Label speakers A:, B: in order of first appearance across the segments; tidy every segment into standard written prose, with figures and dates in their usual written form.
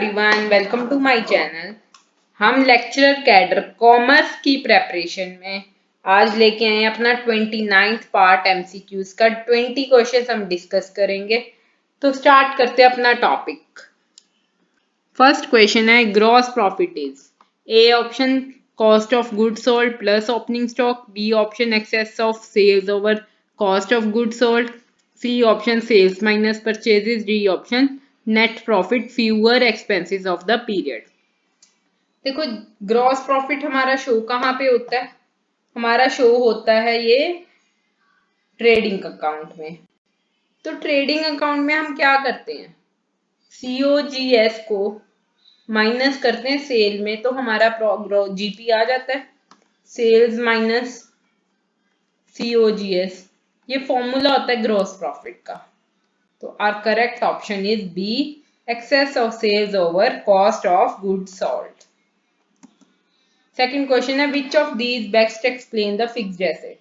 A: Everyone, welcome to my channel. हम lecturer cadre commerce की preparation में आज लेके आए अपना 29th पार्ट एमसीक्यूज का 20 क्वेश्चंस हम डिस्कस करेंगे। तो स्टार्ट करते हैं अपना टॉपिक। फर्स्ट क्वेश्चन है gross profit is A option cost of goods sold plus opening stock, B option excess of sales over cost of goods sold, C option sales minus purchases, D option net profit fewer expenses of the period. देखो, gross profit हमारा show कहाँ पे होता है? हमारा show होता है ये ट्रेडिंग अकाउंट में। तो ट्रेडिंग अकाउंट में हम क्या करते हैं? COGS को माइनस करते हैं सेल में, तो हमारा जीपी आ जाता है, सेल्स माइनस COGS। ये फॉर्मूला होता है ग्रॉस प्रॉफिट का। तो our correct option is B, excess of sales over cost of goods sold. Second question है which of these best explain the fixed asset.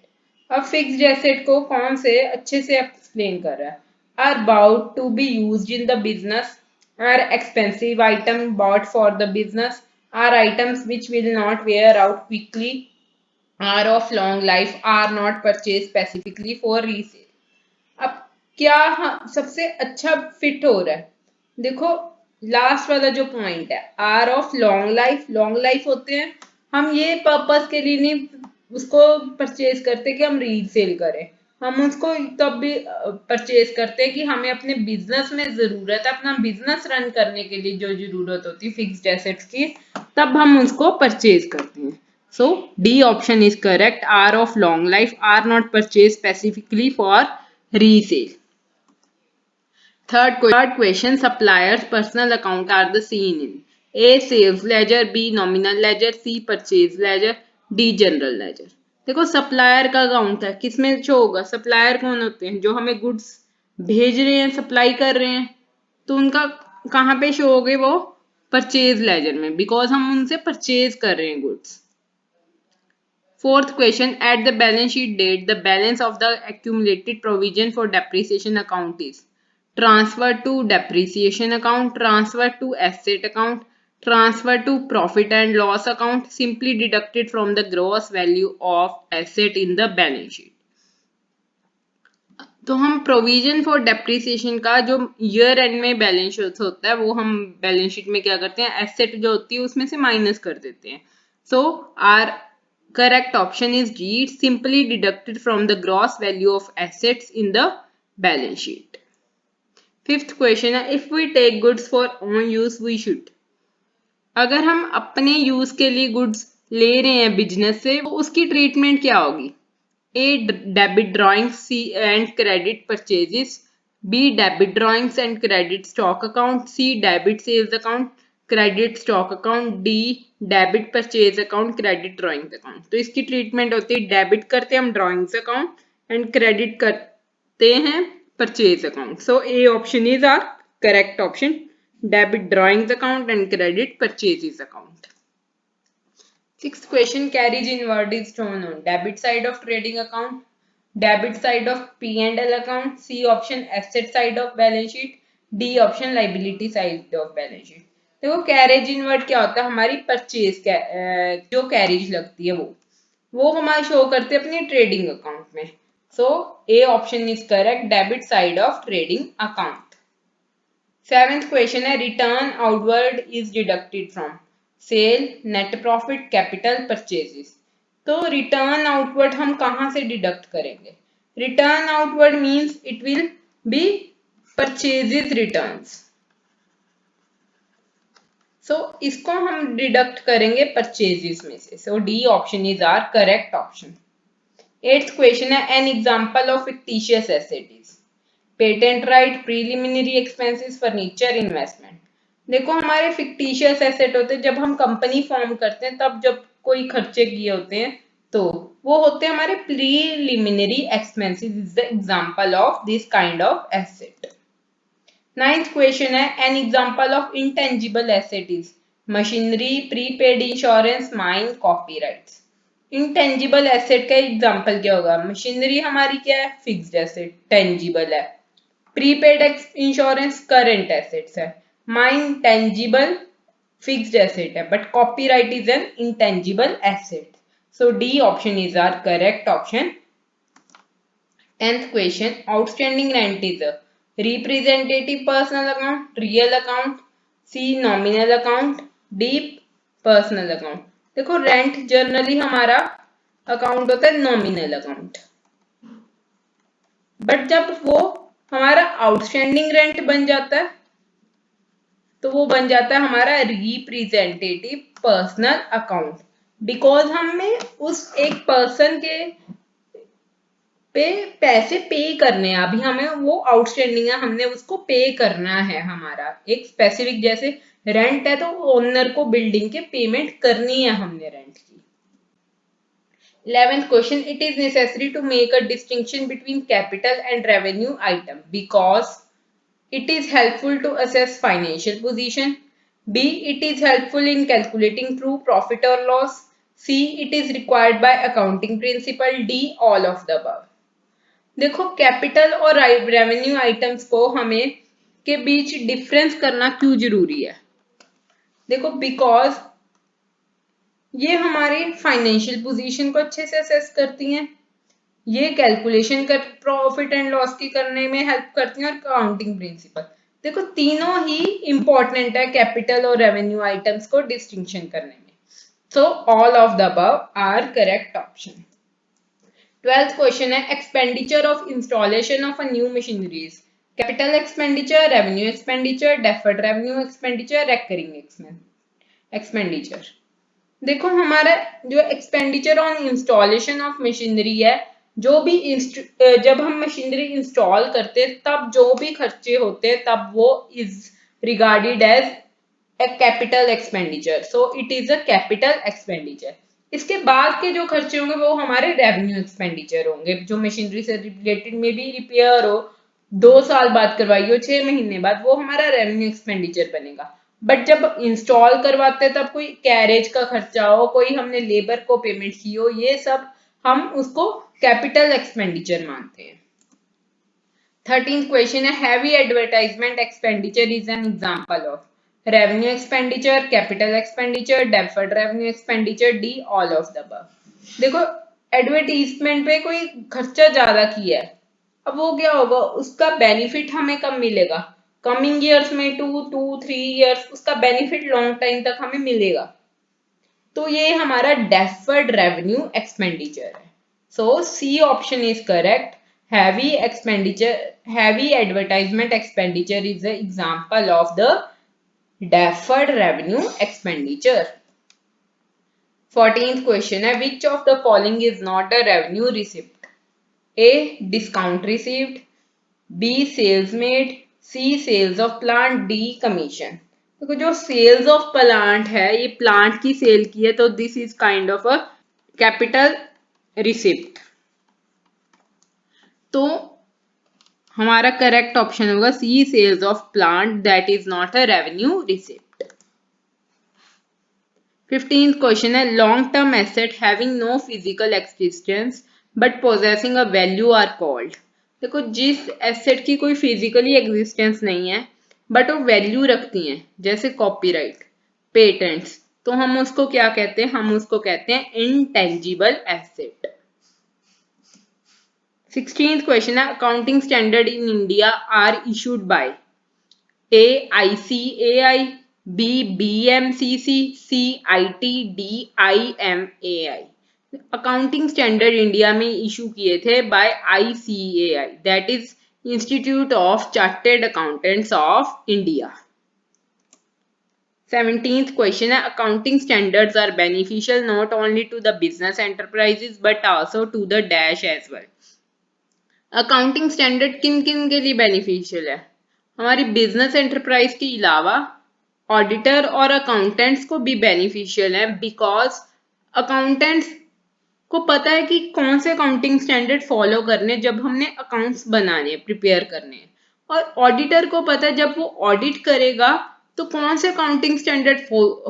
A: अब फिक्स्ड एसेट को कौन से अच्छे से एक्सप्लेन कर रहा है? Are about to be used in the business, are expensive item bought for the business, are items which will not wear out quickly, are of long life, are not purchase specifically for resale. अब क्या सबसे अच्छा fit हो रहा है? देखो, last वाला जो पॉइंट है आर ऑफ लॉन्ग लाइफ होते हैं, हम ये पर्पस के लिए नहीं उसको परचेज करते कि हम रीसेल करें, हम उसको तब भी परचेज करते हैं कि हमें अपने बिजनेस में जरूरत है, अपना बिजनेस रन करने के लिए जो जरूरत होती है फिक्स्ड एसेट्स की, तब हम उसको परचेज करते हैं। So D option is correct, are of long life are not purchase specifically for resale. Third question, suppliers personal account are the seen in A sales ledger, B nominal ledger, C purchase ledger, D general ledger। देखो, supplier का account है, किसमें show होगा? Supplier कौन होते हैं? जो हमें गुड्स भेज रहे हैं, सप्लाई कर रहे हैं, तो उनका कहाँ पे शो हो गए? वो परचेज लेजर में, बिकॉज हम उनसे परचेज कर रहे हैं goods. Fourth question, at the balance sheet date, the balance of the accumulated provision for depreciation account is transferred to depreciation account, transferred to asset account, transferred to profit and loss account, simply deducted from the gross value of asset in the balance sheet। तो हम provision for depreciation का जो year and में balance sheet होता है, वो हम balance sheet में क्या करते हैं? एसेट जो होती है उसमें से माइनस कर देते हैं। सो are correct option is D, simply deducted from the gross value of assets in the balance sheet। Fifth question है if we take goods for own use we should। अगर हम अपने यूज के लिए गुड्स ले रहे हैं बिजनेस से, तो उसकी ट्रीटमेंट क्या होगी? A debit drawings, C and credit purchases, B debit drawings and credit stock account, C debit sales account credit stock account, D debit purchase account credit drawings account. तो इसकी ट्रीटमेंट होती है debit करते हैं हम drawings account and credit करते हैं purchase account. So A option is our correct option, debit drawings account and credit purchases account. Sixth question, carriage inward is shown on debit side of trading account, debit side of P&L account, C option asset side of balance sheet, D option liability side of balance sheet। देखो, carriage inward क्या होता है? हमारी purchase जो carriage लगती है वो हमारा शो करते हैं अपने ट्रेडिंग अकाउंट में। So A option is correct, debit side of trading account. Seventh question है return outward is deducted from sale, net profit, capital, purchases. तो रिटर्न आउटवर्ड हम कहाँ से डिडक्ट करेंगे? Return outward means it will be purchases returns. So इसको हम deduct करेंगे purchases में से। So D option is our correct option. Eighth question है an example of fictitious asset is patent right, preliminary expenses, furniture, investment. देखो, हमारे fictitious asset होते हैं जब हम कंपनी फॉर्म करते हैं, तब जब कोई खर्चे किए होते हैं तो वो होते हैं हमारे preliminary expenses is the example of this kind of asset. Ninth question है an example of intangible asset is machinery, prepaid insurance, mine, copyrights. Intangible asset का एग्जांपल क्या होगा? मशीनरी हमारी क्या है? फिक्स्ड एसेट, टेंजिबल है। प्रीपेड इंश्योरेंस करंट एसेट्स है, my intangible fixed asset है, but copyright is an intangible asset. So D option is our correct option. 10th question, outstanding rent is a representative personal account, real account, C nominal account, D personal account. देखो rent generally हमारा account होता है nominal account, but जब वो हमारा outstanding rent बन जाता है तो वो बन जाता है हमारा रिप्रेजेंटेटिव पर्सनल अकाउंट, बिकॉज हमें उस एक पर्सन के पे पैसे पे करने हैं. अभी हमें वो आउटस्टैंडिंग है, हमने उसको पे करना है. हमारा एक स्पेसिफिक जैसे रेंट है तो ओनर को बिल्डिंग के पेमेंट करनी है हमने रेंट की. 11th question, it is necessary to make a distinction between capital and revenue item because it is helpful to assess financial position. B, it is helpful in calculating true profit or loss. C, it is required by accounting principle. D, all of the above. देखो capital और revenue items को हमें के बीच difference करना क्यों जरूरी है. देखो बिकॉज ये हमारी फाइनेंशियल पोजीशन को अच्छे से असेस करती हैं, ये कैलकुलेशन कर प्रॉफिट एंड लॉस की करने में हेल्प करती हैं, और अकाउंटिंग प्रिंसिपल. देखो तीनों ही इंपॉर्टेंट है कैपिटल और रेवेन्यू आइटम्स को डिस्टिंक्शन करने में. So all of the above are correct option. 12th question है expenditure of installation of a new machineries, capital expenditure, revenue expenditure, deferred revenue expenditure, recurring expenditure. देखो हमारा जो expenditure on installation of machinery है, जो भी जब हम machinery install करते हैं तब जो भी खर्चे होते हैं तब वो is regarded as a capital expenditure. So it is a capital expenditure. इसके बाद के जो खर्चे होंगे वो हमारे रेवेन्यू एक्सपेंडिचर होंगे. जो मशीनरी से रिलेटेड में भी रिपेयर हो, 2 साल बाद करवाई हो, 6 महीने बाद, वो हमारा रेवेन्यू एक्सपेंडिचर बनेगा. बट जब इंस्टॉल करवाते हैं तब कोई कैरेज का खर्चा हो, कोई हमने लेबर को पेमेंट की हो, ये सब हम उसको कैपिटल एक्सपेंडिचर मानते हैं. 13th क्वेश्चन है heavy advertisement expenditure is an example of revenue expenditure, capital expenditure, deferred revenue expenditure, D all of the above. देखो एडवर्टाइजमेंट पे कोई खर्चा ज्यादा किया है, अब वो क्या होगा, उसका बेनिफिट हमें कब मिलेगा, कमिंग ईयर्स में 2-3 ईयर्स उसका बेनिफिट लॉन्ग टाइम तक हमें मिलेगा. तो ये हमारा डेफर्ड रेवेन्यू एक्सपेंडिचर है. So C option is correct. Heavy expenditure, heavy advertisement expenditure is the example of the deferred revenue expenditure. 14th question है which of the following is not a revenue receipt. A, discount received, B, sales made, C, sales of plant, D, commission. देखो जो sales of plant है, ये plant की cell की है, तो this is kind of a capital receipt. तो हमारा करेक्ट ऑप्शन होगा C, sales of plant, that is not a revenue receipt. 15th question है long term asset having no physical existence but possessing a value are called. देखो जिस asset की कोई physically existence नहीं है बट वो value रखती हैं, जैसे कॉपीराइट, पेटेंट्स, तो हम उसको क्या कहते हैं, हम उसको कहते हैं इंटेंजिबल एसेट. 16th क्वेश्चन है accounting standard in India are issued by A, ICAI, B, BMCC, C, IT, D, IMAI. Accounting standard India में इशू किए थे by ICAI, that is institute of chartered accountants of India. 17th question है accounting standards are beneficial not only to the business enterprises but also to the dash as well. Accounting standard किन किन के लिए beneficial है, हमारी business enterprise के अलावा auditor और अकाउंटेंट्स को भी बेनिफिशियल है, बिकॉज अकाउंटेंट्स को पता है कि कौन से अकाउंटिंग स्टैंडर्ड फॉलो करने जब हमने अकाउंट्स बनाने प्रिपेयर करने हैं, और ऑडिटर को पता है जब वो ऑडिट करेगा तो कौन से अकाउंटिंग स्टैंडर्ड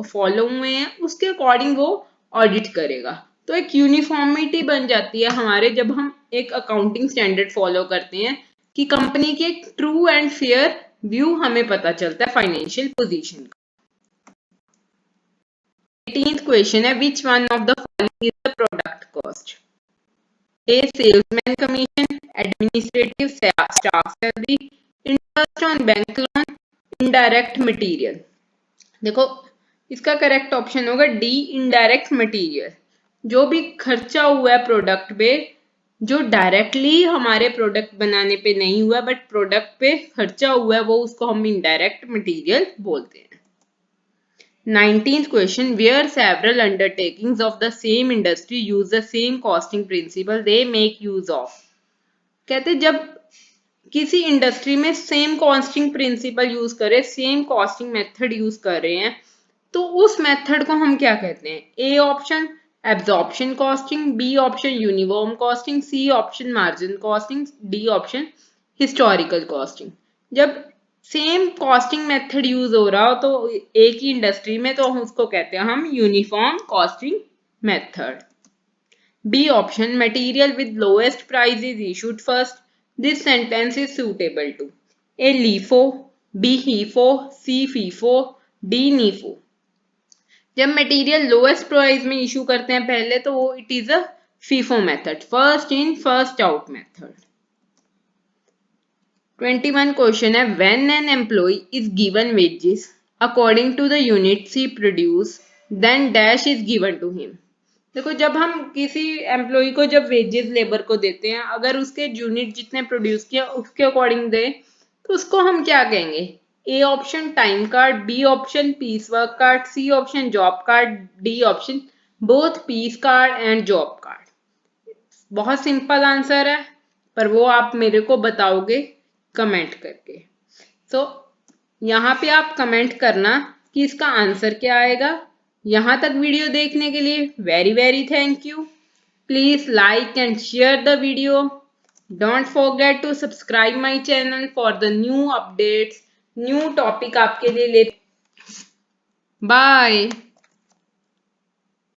A: फॉलो हुए हैं उसके अकॉर्डिंग वो ऑडिट करेगा. तो एक यूनिफॉर्मिटी बन जाती है हमारे जब हम एक अकाउंटिंग स्टैंडर्ड फॉलो करते हैं कि कंपनी की एक ट्रू एंड फेयर व्यू हमें पता चलता है फाइनेंशियल पोजीशन का। 18th क्वेश्चन है, which one of the following is the product cost? A salesman commission, administrative staff salary, interest on bank loan, indirect material. देखो इसका करेक्ट ऑप्शन होगा D, indirect material. जो भी खर्चा हुआ है प्रोडक्ट पे, जो डायरेक्टली हमारे प्रोडक्ट बनाने पे नहीं हुआ बट प्रोडक्ट पे खर्चा हुआ है, वो उसको हम इनडायरेक्ट मटेरियल बोलते हैं। 19th question, where several undertakings of the same industry use the same costing principle they make use of? कहते जब किसी इंडस्ट्री में सेम कॉस्टिंग प्रिंसिपल यूज करे, सेम कॉस्टिंग मेथड यूज कर रहे हैं, तो उस मेथड को हम क्या कहते हैं? A option absorption costing, B option uniform costing, C option margin costing, D option historical costing. जब सेम कॉस्टिंग मेथड यूज हो रहा हो तो एक ही इंडस्ट्री में, तो उसको कहते हैं हम uniform costing method. B option material with lowest price is issued first, this sentence is suitable to A LIFO, B HIFO, C FIFO, D NIFO. जब मटेरियल लोएस्ट प्राइस में इशू करते हैं पहले, तो वो it is a FIFO method, first in first out method. 21 question है, when an employee is given wages according to the units he produce then dash is given to him. देखो जब हम किसी एम्प्लॉय को जब वेजेस लेबर को देते हैं, अगर उसके यूनिट जितने प्रोड्यूस किया उसके अकॉर्डिंग दे, तो उसको हम क्या कहेंगे? A option time card, B option piece work card, C option job card, D option both piece card and job card. बहुत सिंपल आंसर है, पर वो आप मेरे को बताओगे कमेंट करके। तो यहाँ पे आप कमेंट करना कि इसका आंसर क्या आएगा। यहाँ तक वीडियो देखने के लिए very very thank you. Please like and share the video. Don't forget to subscribe my channel for the new updates, new topic आपके लिए ले। बाय।